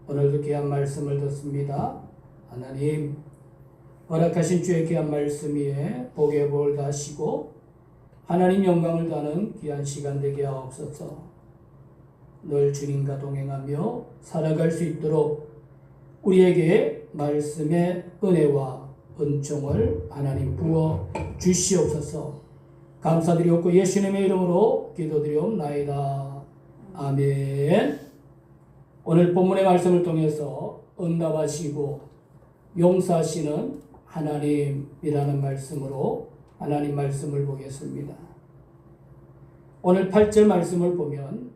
오늘도 귀한 말씀을 듣습니다. 하나님 허락하신 주의 귀한 말씀 위에 복의 복을 다시고 하나님 영광을 다하는 귀한 시간 되게 하옵소서. 늘 주님과 동행하며 살아갈 수 있도록 우리에게 말씀의 은혜와 은총을 하나님 부어 주시옵소서. 감사드리옵고 예수님의 이름으로 기도드리옵나이다. 아멘. 오늘 본문의 말씀을 통해서 응답하시고 용서하시는 하나님이라는 말씀으로 하나님 말씀을 보겠습니다. 오늘 8절 말씀을 보면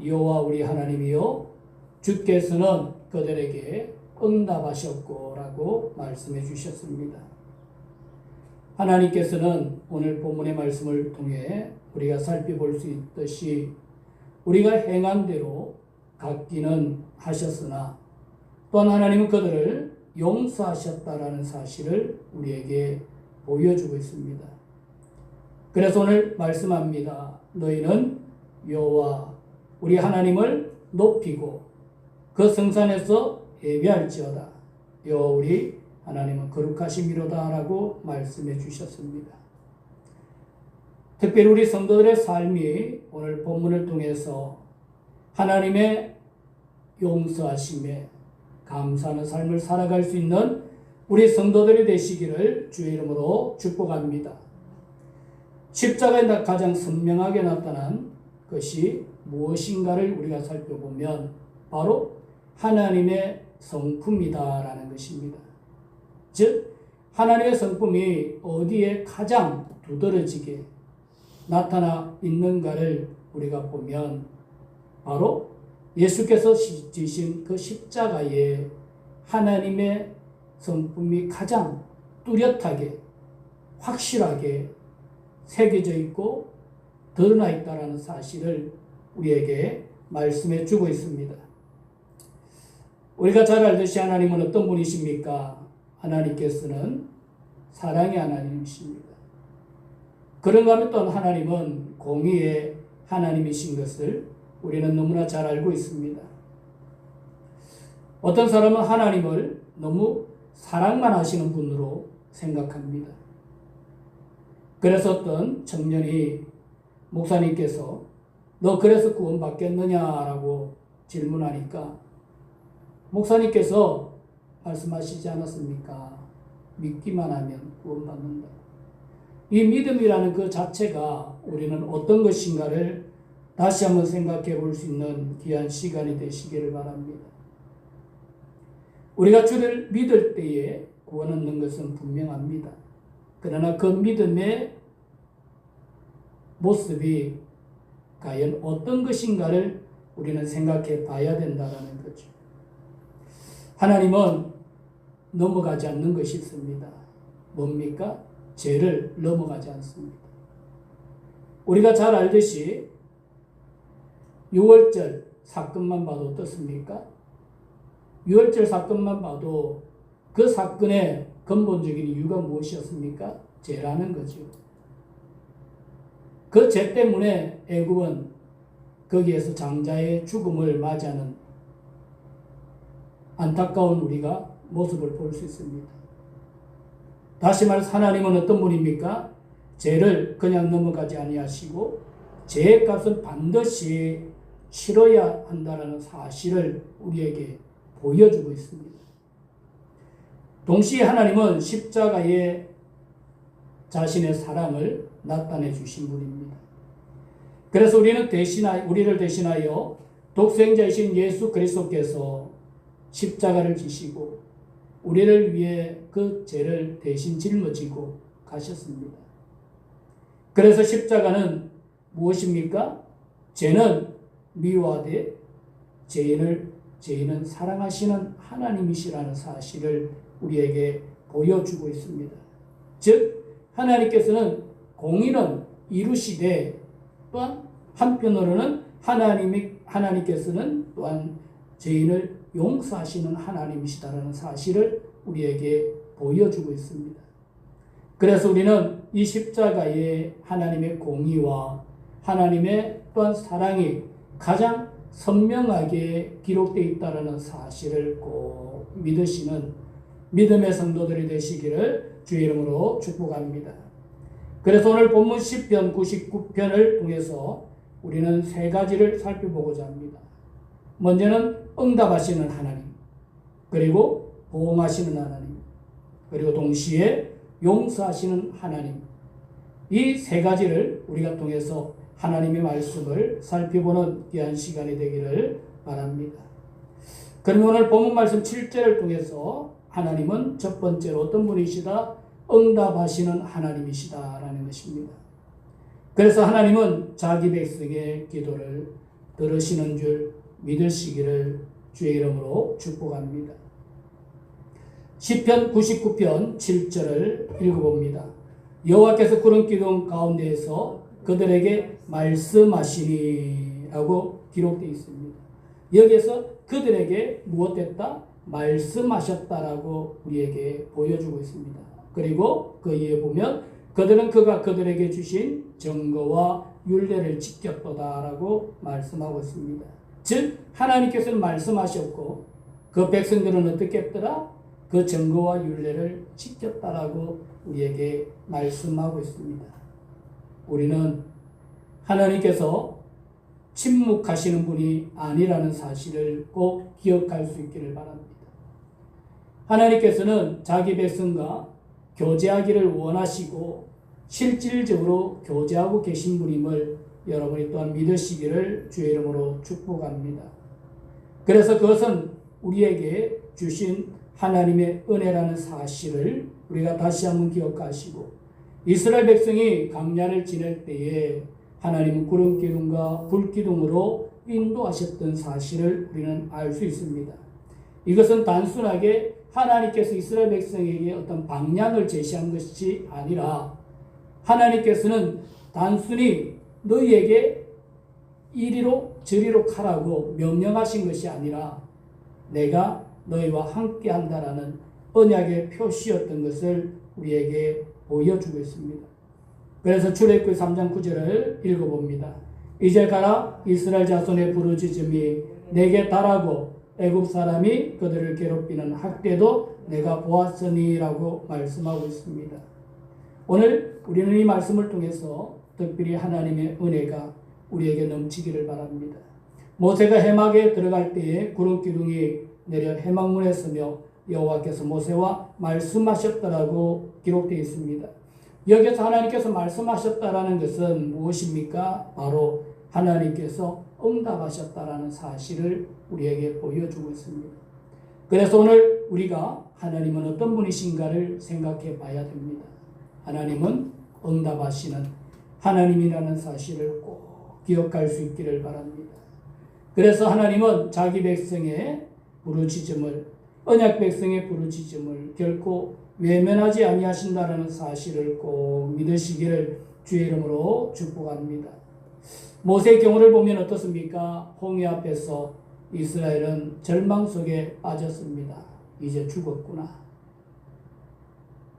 여호와 우리 하나님이여 주께서는 그들에게 응답하셨고 라고 말씀해 주셨습니다. 하나님께서는 오늘 본문의 말씀을 통해 우리가 살펴볼 수 있듯이 우리가 행한 대로 갚기는 하셨으나 또한 하나님은 그들을 용서하셨다라는 사실을 우리에게 보여주고 있습니다. 그래서 오늘 말씀합니다. 너희는 여호와 우리 하나님을 높이고 그 성산에서 예배할지어다. 여호와 우리 하나님은 거룩하심이로다 라고 말씀해 주셨습니다. 특별히 우리 성도들의 삶이 오늘 본문을 통해서 하나님의 용서하심에 감사하는 삶을 살아갈 수 있는 우리 성도들이 되시기를 주의 이름으로 축복합니다. 십자가에 가장 선명하게 나타난 것이 무엇인가를 우리가 살펴보면 바로 하나님의 성품이다라는 것입니다. 즉 하나님의 성품이 어디에 가장 두드러지게 나타나 있는가를 우리가 보면 바로 예수께서 지신 그 십자가에 하나님의 성품이 가장 뚜렷하게 확실하게 새겨져 있고 드러나 있다는 사실을 우리에게 말씀해 주고 있습니다. 우리가 잘 알듯이 하나님은 어떤 분이십니까? 하나님께서는 사랑의 하나님이십니다. 그런가 하면 또 하나님은 공의의 하나님이신 것을 우리는 너무나 잘 알고 있습니다. 어떤 사람은 하나님을 너무 사랑만 하시는 분으로 생각합니다. 그래서 어떤 청년이 목사님께서 너 그래서 구원받겠느냐라고 질문하니까 목사님께서 말씀하시지 않았습니까? 믿기만 하면 구원받는다. 이 믿음이라는 그 자체가 우리는 어떤 것인가를 다시 한번 생각해 볼 수 있는 귀한 시간이 되시기를 바랍니다. 우리가 주를 믿을 때에 구원 얻는 것은 분명합니다. 그러나 그 믿음의 모습이 과연 어떤 것인가를 우리는 생각해 봐야 된다는 거죠. 하나님은 넘어가지 않는 것이 있습니다. 뭡니까? 죄를 넘어가지 않습니다. 우리가 잘 알듯이 6월절 사건만 봐도 어떻습니까? 6월절 사건만 봐도 그 사건의 근본적인 이유가 무엇이었습니까? 죄라는 거죠. 그 죄 때문에 애굽은 거기에서 장자의 죽음을 맞이하는 안타까운 우리가 모습을 볼 수 있습니다. 다시 말해서 하나님은 어떤 분입니까? 죄를 그냥 넘어가지 아니하시고 죄의 값은 반드시 치러야 한다는 사실을 우리에게 보여주고 있습니다. 동시에 하나님은 십자가에 자신의 사랑을 나타내 주신 분입니다. 그래서 우리를 대신하여 독생자이신 예수 그리스도께서 십자가를 지시고 우리를 위해 그 죄를 대신 짊어지고 가셨습니다. 그래서 십자가는 무엇입니까? 죄는 미워하되 죄인은 사랑하시는 하나님이시라는 사실을 우리에게 보여주고 있습니다. 즉 하나님께서는 공의는 이루시되 또한 한편으로는 하나님께서는 또한 죄인을 용서하시는 하나님이시다라는 사실을 우리에게 보여주고 있습니다. 그래서 우리는 이 십자가의 하나님의 공의와 하나님의 또한 사랑이 가장 선명하게 기록되어 있다는 사실을 꼭 믿으시는 믿음의 성도들이 되시기를 주의 이름으로 축복합니다. 그래서 오늘 본문 시편 99편을 통해서 우리는 세 가지를 살펴보고자 합니다. 먼저는 응답하시는 하나님, 그리고 보응하시는 하나님, 그리고 동시에 용서하시는 하나님. 이 세 가지를 우리가 통해서 하나님의 말씀을 살펴보는 귀한 시간이 되기를 바랍니다. 그러면 오늘 본문 말씀 7절을 통해서 하나님은 첫 번째로 어떤 분이시다? 응답하시는 하나님이시다라는 것입니다. 그래서 하나님은 자기 백성의 기도를 들으시는 줄 믿으시기를 주의 이름으로 축복합니다. 시편 99편 7절을 읽어봅니다. 여호와께서 구름 기둥 가운데에서 그들에게 말씀하시니라고 기록되어 있습니다. 여기에서 그들에게 무엇했다? 말씀하셨다라고 우리에게 보여주고 있습니다. 그리고 그 이에 보면 그들은 그가 그들에게 주신 증거와 율례를 지켰도다라고 말씀하고 있습니다. 즉 하나님께서는 말씀하셨고 그 백성들은 어떻게 했더라? 그 증거와 율례를 지켰다라고 우리에게 말씀하고 있습니다. 우리는 하나님께서 침묵하시는 분이 아니라는 사실을 꼭 기억할 수 있기를 바랍니다. 하나님께서는 자기 백성과 교제하기를 원하시고 실질적으로 교제하고 계신 분임을 여러분이 또한 믿으시기를 주의 이름으로 축복합니다. 그래서 그것은 우리에게 주신 하나님의 은혜라는 사실을 우리가 다시 한번 기억하시고 이스라엘 백성이 광야를 지낼 때에 하나님은 구름 기둥과 불 기둥으로 인도하셨던 사실을 우리는 알 수 있습니다. 이것은 단순하게 하나님께서 이스라엘 백성에게 어떤 방향을 제시한 것이 아니라 하나님께서는 단순히 너희에게 이리로 저리로 가라고 명령하신 것이 아니라 내가 너희와 함께 한다라는 언약의 표시였던 것을 우리에게 보여주고 있습니다. 그래서 출애굽기 3장 9절을 읽어봅니다. 이제 가라 이스라엘 자손의 부르짖음이 내게 달하고 애굽 사람이 그들을 괴롭히는 학대도 내가 보았으니라고 말씀하고 있습니다. 오늘 우리는 이 말씀을 통해서 특별히 하나님의 은혜가 우리에게 넘치기를 바랍니다. 모세가 해막에 들어갈 때에 구름 기둥이 내려 해막문에 서며 여호와께서 모세와 말씀하셨다라고 기록되어 있습니다. 여기서 하나님께서 말씀하셨다라는 것은 무엇입니까? 바로 하나님께서 응답하셨다라는 사실을 우리에게 보여주고 있습니다. 그래서 오늘 우리가 하나님은 어떤 분이신가를 생각해 봐야 됩니다. 하나님은 응답하시는 하나님이라는 사실을 꼭 기억할 수 있기를 바랍니다. 그래서 하나님은 자기 백성의 부르짖음을 언약 백성의 부르짖음을 결코 외면하지 아니하신다라는 사실을 꼭 믿으시기를 주의 이름으로 축복합니다. 모세의 경우를 보면 어떻습니까? 홍해 앞에서 이스라엘은 절망 속에 빠졌습니다. 이제 죽었구나.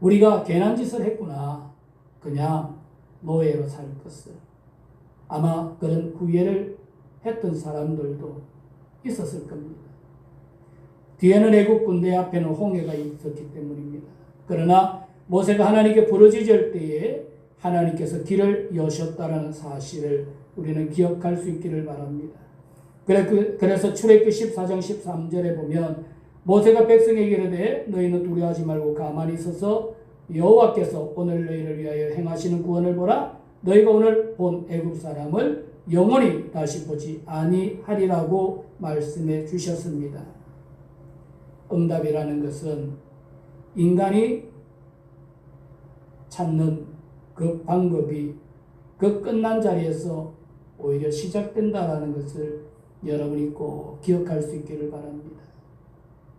우리가 괜한 짓을 했구나. 그냥 노예로 살 것을. 아마 그런 후회를 했던 사람들도 있었을 겁니다. 뒤에는 애국 군대 앞에는 홍해가 있었기 때문입니다. 그러나 모세가 하나님께 부르짖을 때에 하나님께서 길을 여셨다라는 사실을 우리는 기억할 수 있기를 바랍니다. 그래서 출애굽기 14장 13절에 보면 모세가 백성에게 이르되 너희는 두려워하지 말고 가만히 있어서 여호와께서 오늘 너희를 위하여 행하시는 구원을 보라. 너희가 오늘 본 애굽 사람을 영원히 다시 보지 아니하리라고 말씀해 주셨습니다. 응답이라는 것은 인간이 찾는 그 방법이 그 끝난 자리에서 오히려 시작된다라는 것을 여러분이 꼭 기억할 수 있기를 바랍니다.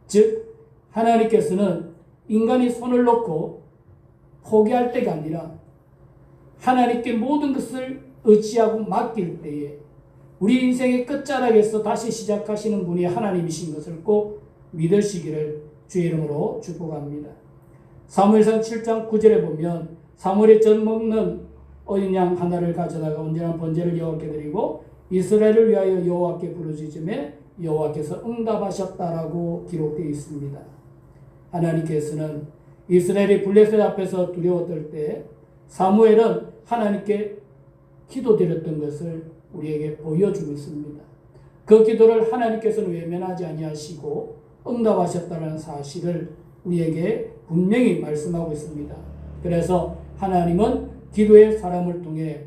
즉 하나님께서는 인간이 손을 놓고 포기할 때가 아니라 하나님께 모든 것을 의지하고 맡길 때에 우리 인생의 끝자락에서 다시 시작하시는 분이 하나님이신 것을 꼭 믿으시기를 주의 이름으로 축복합니다. 사무엘상 7장 9절에 보면 사무엘이 젖 먹는 어린 양 하나를 가져다가 온전한 번제를 여호와께 드리고 이스라엘을 위하여 여호와께 부르짖음에 여호와께서 응답하셨다라고 기록되어 있습니다. 하나님께서는 이스라엘이 블레셋 앞에서 두려워 떨 때 사무엘은 하나님께 기도드렸던 것을 우리에게 보여주고 있습니다. 그 기도를 하나님께서는 외면하지 아니하시고 응답하셨다는 사실을 우리에게 분명히 말씀하고 있습니다. 그래서 하나님은 기도의 사람을 통해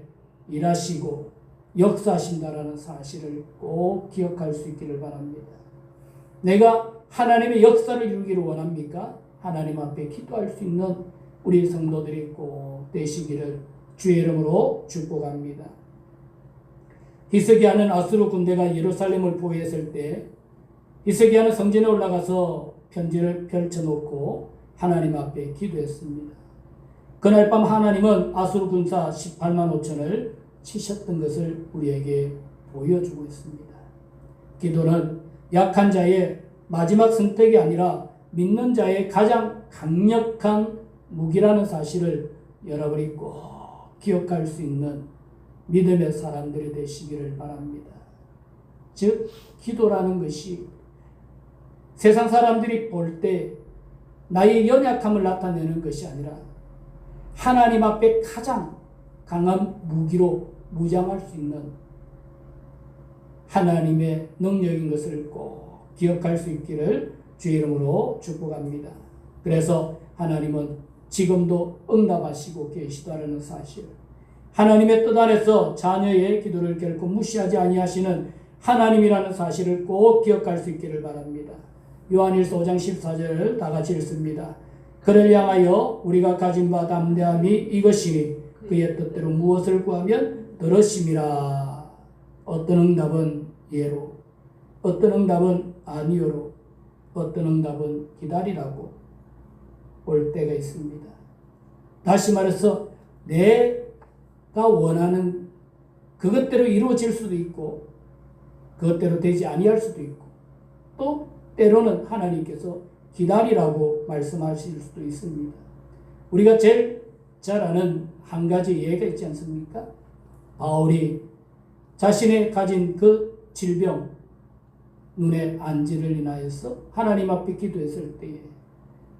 일하시고 역사하신다라는 사실을 꼭 기억할 수 있기를 바랍니다. 내가 하나님의 역사를 이루기를 원합니까? 하나님 앞에 기도할 수 있는 우리 성도들이 꼭 되시기를 주의 이름으로 축복합니다. 히스기야는 아수르 군대가 예루살렘을 포위했을 때 히스기야는 성전에 올라가서 편지를 펼쳐놓고 하나님 앞에 기도했습니다. 그날 밤 하나님은 아수르 군사 18만 5천을 치셨던 것을 우리에게 보여주고 있습니다. 기도는 약한 자의 마지막 선택이 아니라 믿는 자의 가장 강력한 무기라는 사실을 여러분이 꼭 기억할 수 있는 믿음의 사람들이 되시기를 바랍니다. 즉, 기도라는 것이 세상 사람들이 볼 때 나의 연약함을 나타내는 것이 아니라 하나님 앞에 가장 강한 무기로 무장할 수 있는 하나님의 능력인 것을 꼭 기억할 수 있기를 주의 이름으로 축복합니다. 그래서 하나님은 지금도 응답하시고 계시다라는 사실, 하나님의 뜻 안에서 자녀의 기도를 결코 무시하지 아니하시는 하나님이라는 사실을 꼭 기억할 수 있기를 바랍니다. 요한일서 5장 14절을 다 같이 읽습니다. 그를 향하여 우리가 가진 바 담대함이 이것이니 그의 뜻대로 무엇을 구하면 들으심이라. 어떤 응답은 예로, 어떤 응답은 아니요로, 어떤 응답은 기다리라고 올 때가 있습니다. 다시 말해서 내가 원하는 그것대로 이루어질 수도 있고 그것대로 되지 아니할 수도 있고 또 때로는 하나님께서 기다리라고 말씀하실 수도 있습니다. 우리가 제일 잘 아는 한 가지 예가 있지 않습니까? 바울이 자신의 가진 그 질병, 눈의 안지를 인하여서 하나님 앞에 기도했을 때에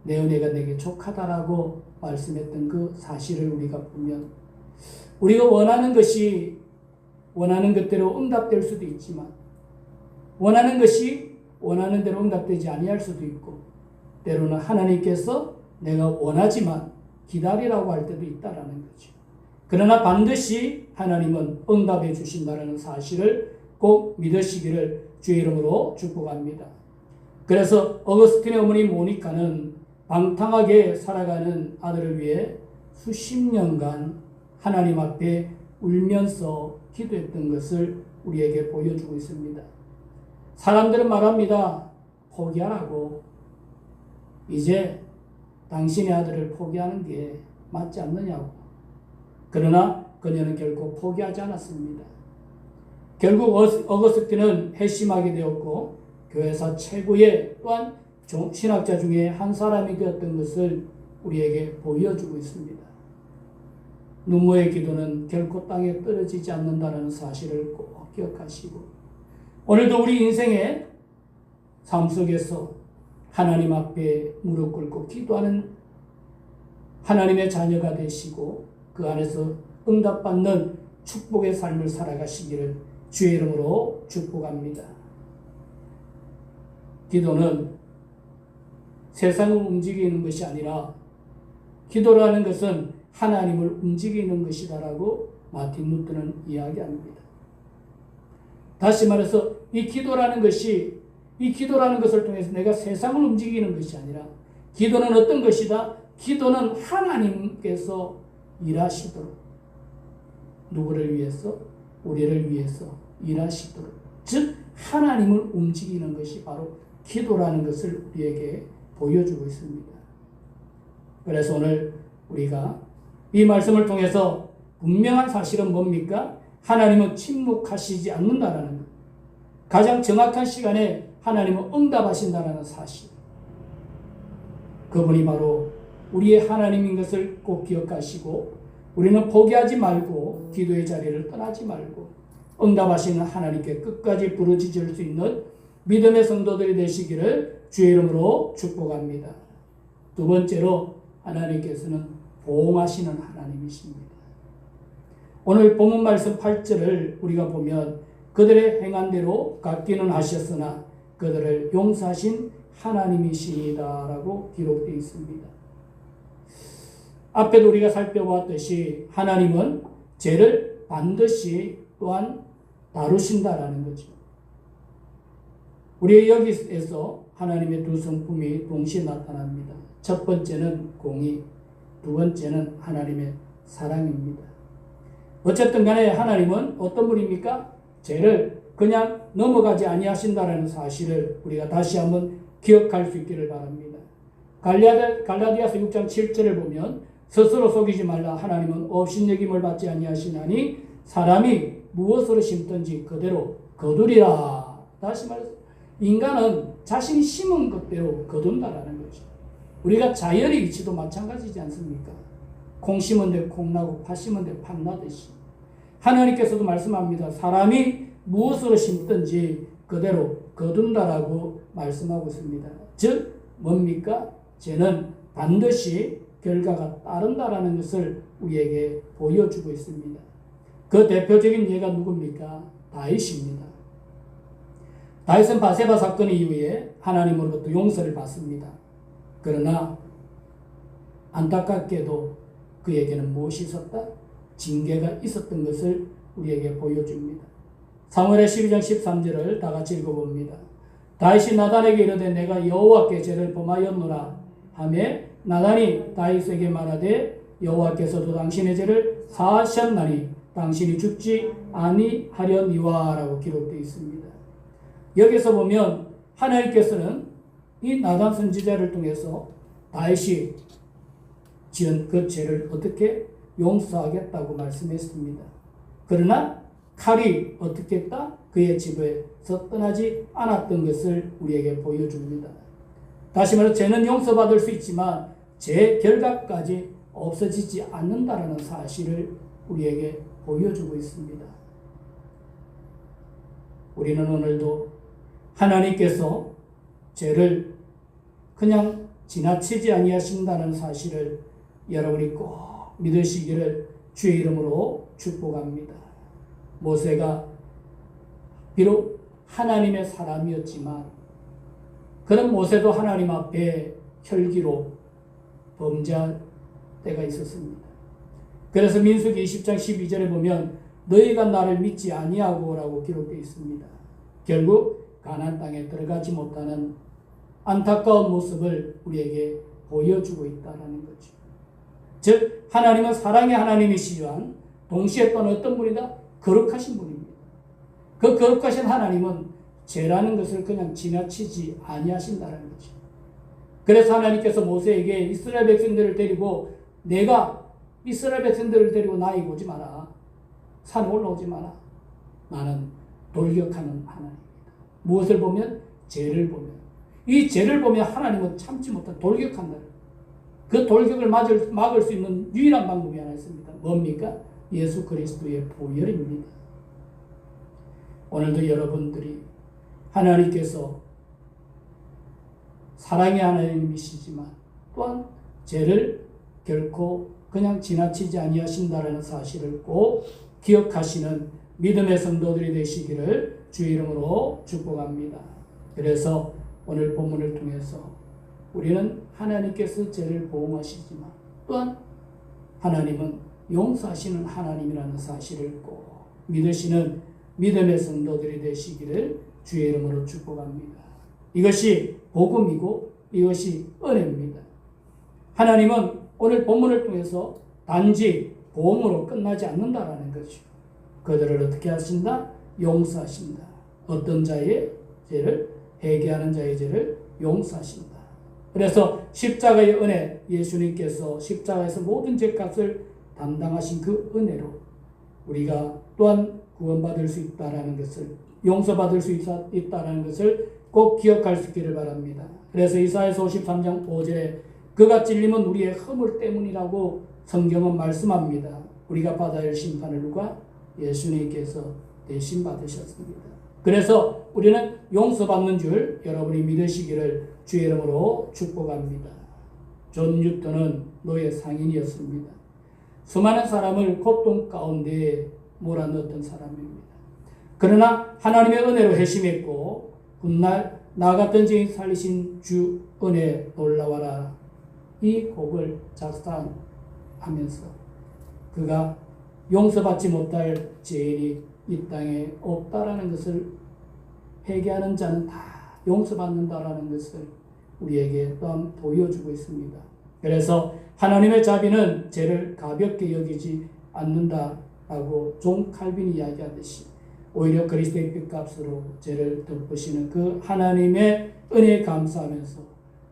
내 은혜가 내게 족하다라고 말씀했던 그 사실을 우리가 보면 우리가 원하는 것이 원하는 것대로 응답될 수도 있지만 원하는 것이 원하는 대로 응답되지 아니할 수도 있고 때로는 하나님께서 내가 원하지만 기다리라고 할 때도 있다라는 거죠. 그러나 반드시 하나님은 응답해 주신다는 사실을 꼭 믿으시기를 주의 이름으로 축복합니다. 그래서 어거스틴의 어머니 모니카는 방탕하게 살아가는 아들을 위해 수십 년간 하나님 앞에 울면서 기도했던 것을 우리에게 보여주고 있습니다. 사람들은 말합니다. 포기하라고. 이제 당신의 아들을 포기하는 게 맞지 않느냐고. 그러나 그녀는 결코 포기하지 않았습니다. 결국 어거스틴은 회심하게 되었고 교회사 최고의 또한 신학자 중에 한 사람이 되었던 것을 우리에게 보여주고 있습니다. 눈물의 기도는 결코 땅에 떨어지지 않는다는 사실을 꼭 기억하시고 오늘도 우리 인생의 삶 속에서 하나님 앞에 무릎 꿇고 기도하는 하나님의 자녀가 되시고 그 안에서 응답받는 축복의 삶을 살아가시기를 주의 이름으로 축복합니다. 기도는 세상을 움직이는 것이 아니라 기도라는 것은 하나님을 움직이는 것이다라고 마틴 루터는 이야기합니다. 다시 말해서 이 기도라는 것을 통해서 내가 세상을 움직이는 것이 아니라 기도는 어떤 것이다? 기도는 하나님께서 일하시도록 누구를 위해서? 우리를 위해서 일하시도록 즉 하나님을 움직이는 것이 바로 기도라는 것을 우리에게 보여주고 있습니다. 그래서 오늘 우리가 이 말씀을 통해서 분명한 사실은 뭡니까? 하나님은 침묵하시지 않는다라는 것. 가장 정확한 시간에 하나님은 응답하신다라는 사실. 그분이 바로 우리의 하나님인 것을 꼭 기억하시고 우리는 포기하지 말고 기도의 자리를 떠나지 말고 응답하시는 하나님께 끝까지 부르짖을 수 있는 믿음의 성도들이 되시기를 주의 이름으로 축복합니다. 두 번째로 하나님께서는 보응하시는 하나님이십니다. 오늘 본문 말씀 8절을 우리가 보면 그들의 행한 대로 갚기는 하셨으나 그들을 용서하신 하나님이시다라고 기록되어 있습니다. 앞에도 우리가 살펴보았듯이 하나님은 죄를 반드시 또한 다루신다라는 거죠. 우리 여기에서 하나님의 두 성품이 동시에 나타납니다. 첫 번째는 공의, 두 번째는 하나님의 사랑입니다. 어쨌든 간에 하나님은 어떤 분입니까? 죄를 그냥 넘어가지 아니하신다라는 사실을 우리가 다시 한번 기억할 수 있기를 바랍니다. 갈라디아서 6장 7절을 보면 스스로 속이지 말라. 하나님은 업신여김을 받지 아니하시나니 사람이 무엇으로 심든지 그대로 거두리라. 다시 말해서 인간은 자신이 심은 것대로 거둔다라는 거죠. 우리가 자연의 이치도 마찬가지지 않습니까? 콩 심은 데 콩 나고 팥 심은 데 팥 나듯이 하나님께서도 말씀합니다. 사람이 무엇으로 심든지 그대로 거둔다라고 말씀하고 있습니다. 즉 뭡니까? 죄는 반드시 결과가 따른다라는 것을 우리에게 보여주고 있습니다. 그 대표적인 예가 누굽니까? 다윗입니다. 다윗은 바세바 사건 이후에 하나님으로부터 용서를 받습니다. 그러나 안타깝게도 그에게는 무엇이 있었다? 징계가 있었던 것을 우리에게 보여줍니다. 사무엘하 12장 13절을 다 같이 읽어봅니다. 다윗이 나단에게 이르되 내가 여호와께 죄를 범하였노라 하며 나단이 다윗에게 말하되 여호와께서도 당신의 죄를 사하셨나니 당신이 죽지 아니하려니와 라고 기록되어 있습니다. 여기서 보면 하나님께서는 이 나단 선지자를 통해서 다윗이 지은 그 죄를 어떻게 용서하겠다고 말씀했습니다. 그러나 칼이 어떻게 했다? 그의 집에서 떠나지 않았던 것을 우리에게 보여줍니다. 다시 말해 죄는 용서받을 수 있지만 죄 결과까지 없어지지 않는다라는 사실을 우리에게 보여주고 있습니다. 우리는 오늘도 하나님께서 죄를 그냥 지나치지 아니하신다는 사실을 여러분이 꼭 믿으시기를 주의 이름으로 축복합니다. 모세가 비록 하나님의 사람이었지만 그런 모세도 하나님 앞에 혈기로 범죄할 때가 있었습니다. 그래서 민수기 20장 12절에 보면 너희가 나를 믿지 아니하고 라고 기록되어 있습니다. 결국 가나안 땅에 들어가지 못하는 안타까운 모습을 우리에게 보여주고 있다는 거죠. 즉 하나님은 사랑의 하나님이시지만 동시에 또는 어떤 분이다? 거룩하신 분입니다. 그 거룩하신 하나님은 죄라는 것을 그냥 지나치지 아니하신다는 거죠. 그래서 하나님께서 모세에게 이스라엘 백성들을 데리고 내가 이스라엘 백성들을 데리고 나에게 오지 마라. 산에 올라오지 마라. 나는 돌격하는 하나님입니다. 무엇을 보면? 죄를 보면. 이 죄를 보면 하나님은 참지 못한 돌격한다. 그 돌격을 막을 수 있는 유일한 방법이 하나 있습니다. 뭡니까? 예수 그리스도의 보혈입니다. 오늘도 여러분들이 하나님께서 사랑의 하나님이시지만 또한 죄를 결코 그냥 지나치지 아니하신다라는 사실을 꼭 기억하시는 믿음의 성도들이 되시기를 주의 이름으로 축복합니다. 그래서 오늘 본문을 통해서 우리는 하나님께서 죄를 보응하시지만 또한 하나님은 용서하시는 하나님이라는 사실을 꼭 믿으시는 믿음의 성도들이 되시기를 주의 이름으로 축복합니다. 이것이 복음이고 이것이 은혜입니다. 하나님은 오늘 본문을 통해서 단지 보응으로 끝나지 않는다라는 거죠. 그들을 어떻게 하신다? 용서하신다. 어떤 자의 죄를? 회개하는 자의 죄를 용서하신다. 그래서 십자가의 은혜, 예수님께서 십자가에서 모든 죄값을 담당하신 그 은혜로 우리가 또한 구원받을 수 있다라는 것을, 용서받을 수 있다라는 것을 꼭 기억할 수 있기를 바랍니다. 그래서 이사야서 53장 5절에 그가 찔림은 우리의 허물 때문이라고 성경은 말씀합니다. 우리가 받아야 할 심판을 누가? 예수님께서 대신 받으셨습니다. 그래서 우리는 용서받는 줄 여러분이 믿으시기를 주의 이름으로 축복합니다. 존 뉴턴은 노예 상인이었습니다. 수많은 사람을 고통 가운데 몰아넣었던 사람입니다. 그러나 하나님의 은혜로 회심했고 훗날 나 같은 죄인 살리신 주 은혜 놀라워라, 이 곡을 작사하면서 그가 용서받지 못할 죄인이 이 땅에 없다라는 것을, 회개하는 자는 다 용서받는다라는 것을 우리에게 또한 보여주고 있습니다. 그래서 하나님의 자비는 죄를 가볍게 여기지 않는다라고 존 칼빈이 이야기하듯이 오히려 그리스도의 핏값으로 죄를 덮으시는 그 하나님의 은혜에 감사하면서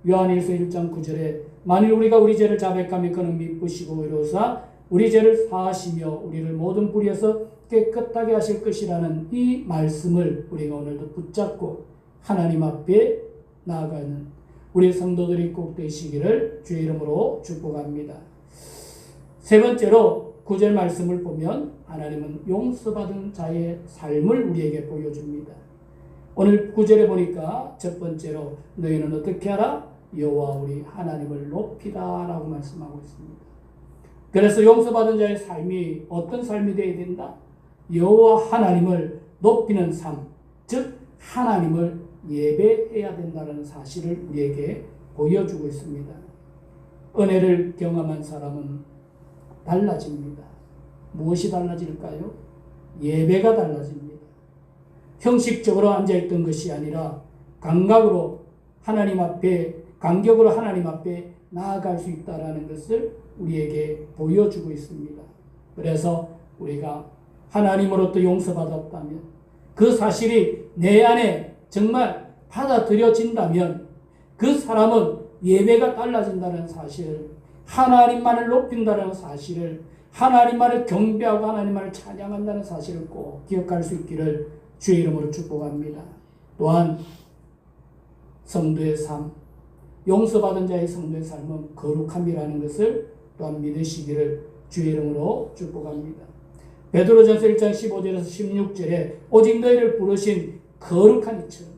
요한일서 1장 9절에 만일 우리가 우리 죄를 자백하면 그는 미쁘시고 의로사 우리 죄를 사하시며 우리를 모든 불의에서 깨끗하게 하실 것이라는 이 말씀을 우리가 오늘도 붙잡고 하나님 앞에 나아가는 우리 성도들이 꼭 되시기를 주의 이름으로 축복합니다. 세 번째로 9절 말씀을 보면 하나님은 용서받은 자의 삶을 우리에게 보여줍니다. 오늘 9절에 보니까 첫 번째로 너희는 어떻게 하라? 여호와 우리 하나님을 높이라 라고 말씀하고 있습니다. 그래서 용서받은 자의 삶이 어떤 삶이 되어야 된다? 여호와 하나님을 높이는 삶, 즉 하나님을 예배해야 된다는 사실을 우리에게 보여주고 있습니다. 은혜를 경험한 사람은 달라집니다. 무엇이 달라질까요? 예배가 달라집니다. 형식적으로 앉아있던 것이 아니라 감각으로 하나님 앞에, 간격으로 하나님 앞에 나아갈 수 있다는 것을 우리에게 보여주고 있습니다. 그래서 우리가 하나님으로부터 용서받았다면 그 사실이 내 안에 정말 받아들여진다면 그 사람은 예배가 달라진다는 사실을, 하나님만을 높인다는 사실을, 하나님만을 경배하고 하나님만을 찬양한다는 사실을 꼭 기억할 수 있기를 주의 이름으로 축복합니다. 또한 성도의 삶, 용서받은 자의 성도의 삶은 거룩함이라는 것을 또한 믿으시기를 주의 이름으로 축복합니다. 베드로전서 1장 15절에서 16절에 오직 너희를 부르신 거룩한 이처럼,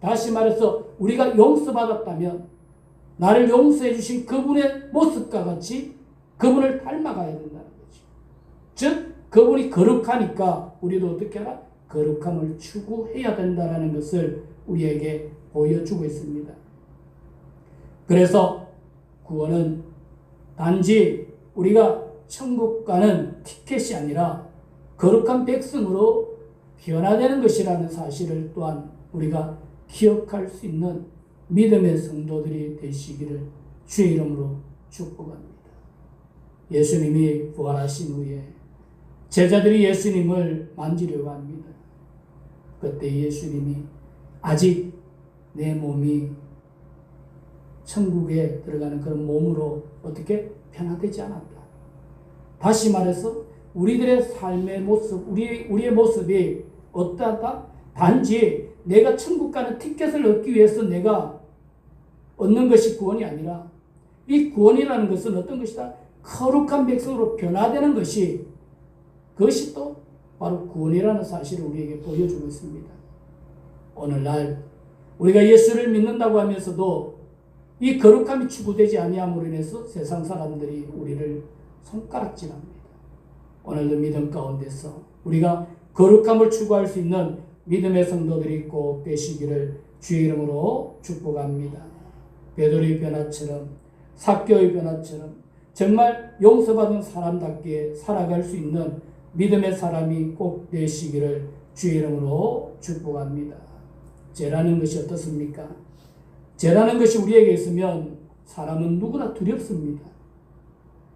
다시 말해서 우리가 용서받았다면 나를 용서해 주신 그분의 모습과 같이 그분을 닮아가야 된다는 거죠. 즉 그분이 거룩하니까 우리도 어떻게 하라? 거룩함을 추구해야 된다는 것을 우리에게 보여주고 있습니다. 그래서 구원은 단지 우리가 천국 가는 티켓이 아니라 거룩한 백성으로 변화되는 것이라는 사실을 또한 우리가 기억할 수 있는 믿음의 성도들이 되시기를 주의 이름으로 축복합니다. 예수님이 부활하신 후에 제자들이 예수님을 만지려고 합니다. 그때 예수님이 아직 내 몸이 천국에 들어가는 그런 몸으로 어떻게 변화되지 않았다. 다시 말해서 우리들의 삶의 모습, 우리의 모습이 어떠하다? 단지 내가 천국 가는 티켓을 얻기 위해서 내가 얻는 것이 구원이 아니라 이 구원이라는 것은 어떤 것이다? 거룩한 백성으로 변화되는 것이, 그것이 또 바로 구원이라는 사실을 우리에게 보여주고 있습니다. 오늘날 우리가 예수를 믿는다고 하면서도 이 거룩함이 추구되지 아니함으로 인해서 세상 사람들이 우리를 손가락질합니다. 오늘도 믿음 가운데서 우리가 거룩함을 추구할 수 있는 믿음의 성도들이 꼭 되시기를 주의 이름으로 축복합니다. 베드로의 변화처럼, 삭개오의 변화처럼 정말 용서받은 사람답게 살아갈 수 있는 믿음의 사람이 꼭 되시기를 주의 이름으로 축복합니다. 죄라는 것이 어떻습니까? 죄라는 것이 우리에게 있으면 사람은 누구나 두렵습니다.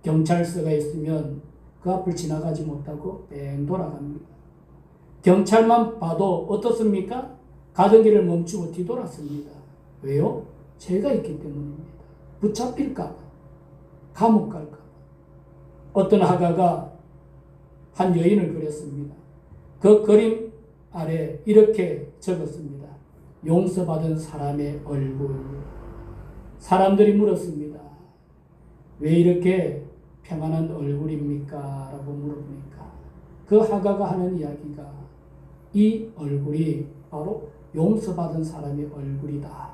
경찰서가 있으면 그 앞을 지나가지 못하고 뺑 돌아갑니다. 경찰만 봐도 어떻습니까? 가던 길을 멈추고 뒤돌았습니다. 왜요? 죄가 있기 때문입니다. 붙잡힐까 봐, 감옥 갈까 봐. 어떤 화가가 한 여인을 그렸습니다. 그 그림 아래 이렇게 적었습니다. 용서받은 사람의 얼굴. 사람들이 물었습니다. 왜 이렇게 평안한 얼굴입니까? 라고 물어보니까 그 화가가 하는 이야기가 이 얼굴이 바로 용서받은 사람의 얼굴이다.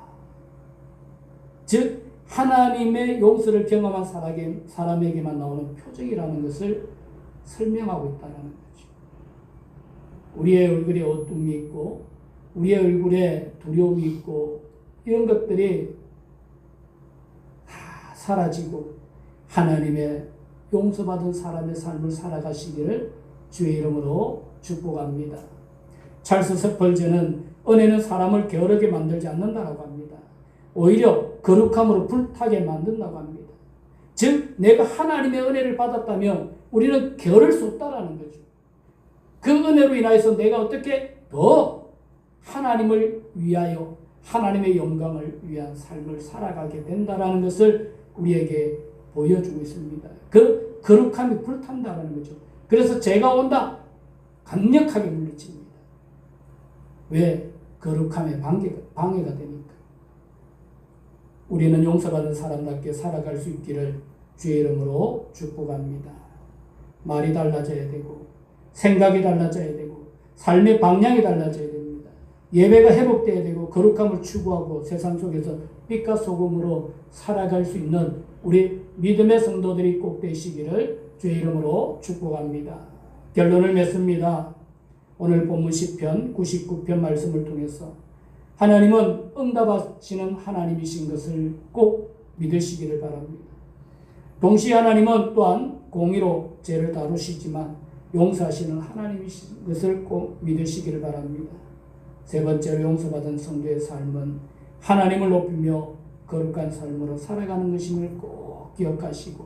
즉 하나님의 용서를 경험한 사람에게만 나오는 표정이라는 것을 설명하고 있다는 거죠. 우리의 얼굴에 어둠이 있고 우리의 얼굴에 두려움이 있고 이런 것들이 다 사라지고 하나님의 용서받은 사람의 삶을 살아가시기를 주의 이름으로 축복합니다. 찰스 스펄전은 은혜는 사람을 게으르게 만들지 않는다고 합니다. 오히려 거룩함으로 불타게 만든다고 합니다. 즉 내가 하나님의 은혜를 받았다면 우리는 게으를 수 없다는 거죠. 그 은혜로 인하여서 내가 어떻게 더 하나님을 위하여 하나님의 영광을 위한 삶을 살아가게 된다는 것을 우리에게 보여주고 있습니다. 그 거룩함이 불탄다는 거죠. 그래서 죄가 온다 강력하게 물리칩니다. 왜? 거룩함의 방해가 되니까. 우리는 용서받은 사람답게 살아갈 수 있기를 주의 이름으로 축복합니다. 말이 달라져야 되고 생각이 달라져야 되고 삶의 방향이 달라져야 됩니다. 예배가 회복돼야 되고 거룩함을 추구하고 세상 속에서 빛과 소금으로 살아갈 수 있는 우리 믿음의 성도들이 꼭 되시기를 주의 이름으로 축복합니다. 결론을 맺습니다. 오늘 본문 시편 99편 말씀을 통해서 하나님은 응답하시는 하나님이신 것을 꼭 믿으시기를 바랍니다. 동시에 하나님은 또한 공의로 죄를 다루시지만 용서하시는 하나님이신 것을 꼭 믿으시기를 바랍니다. 세 번째로 용서받은 성도의 삶은 하나님을 높이며 거룩한 삶으로 살아가는 것임을 꼭 기억하시고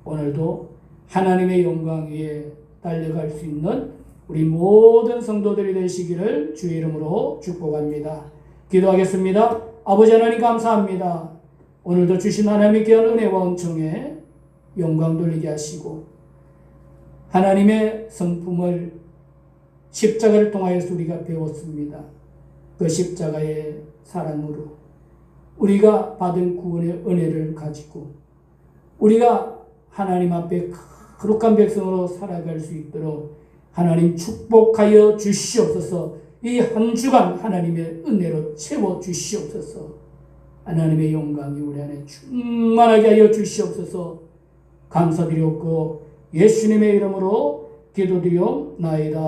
오늘도 하나님의 영광 위에 달려갈 수 있는 우리 모든 성도들이 되시기를 주의 이름으로 축복합니다. 기도하겠습니다. 아버지 하나님 감사합니다. 오늘도 주신 하나님의 귀한 은혜와 은총에 영광 돌리게 하시고 하나님의 성품을 십자가를 통하여서 우리가 배웠습니다. 그 십자가의 사랑으로 우리가 받은 구원의 은혜를 가지고 우리가 하나님 앞에 거룩한 백성으로 살아갈 수 있도록 하나님 축복하여 주시옵소서. 이 한 주간 하나님의 은혜로 채워 주시옵소서. 하나님의 영광이 우리 안에 충만하게 하여 주시옵소서. 감사드렸고 예수님의 이름으로 기도드리옵나이다.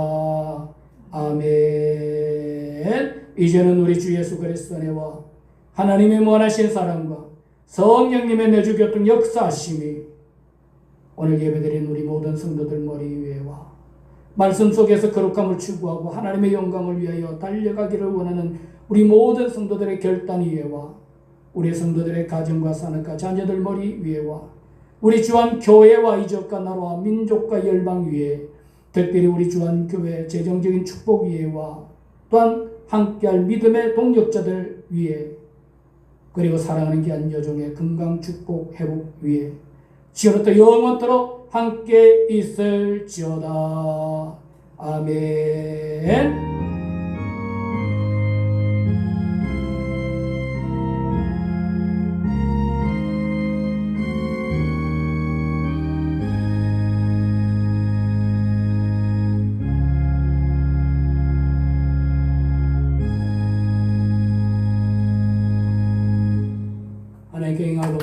아멘. 이제는 우리 주 예수 그리스도의 은혜와 하나님의 무한하신 사랑과 성령님의 내주 교통 역사하심이 오늘 예배드린 우리 모든 성도들 머리 위에와 말씀 속에서 거룩함을 추구하고 하나님의 영광을 위하여 달려가기를 원하는 우리 모든 성도들의 결단 위에와 우리 성도들의 가정과 산업과 자녀들 머리 위에와 우리 주한 교회와 이적과 나라와 민족과 열방 위에 특별히 우리 주한 교회 재정적인 축복 위에와 또한 함께할 믿음의 동력자들 위에 그리고 사랑하는 귀한 여종의 건강 축복 회복 위에 지금부터 영원토록 함께 있을지어다. 아멘. 하나님께 영광을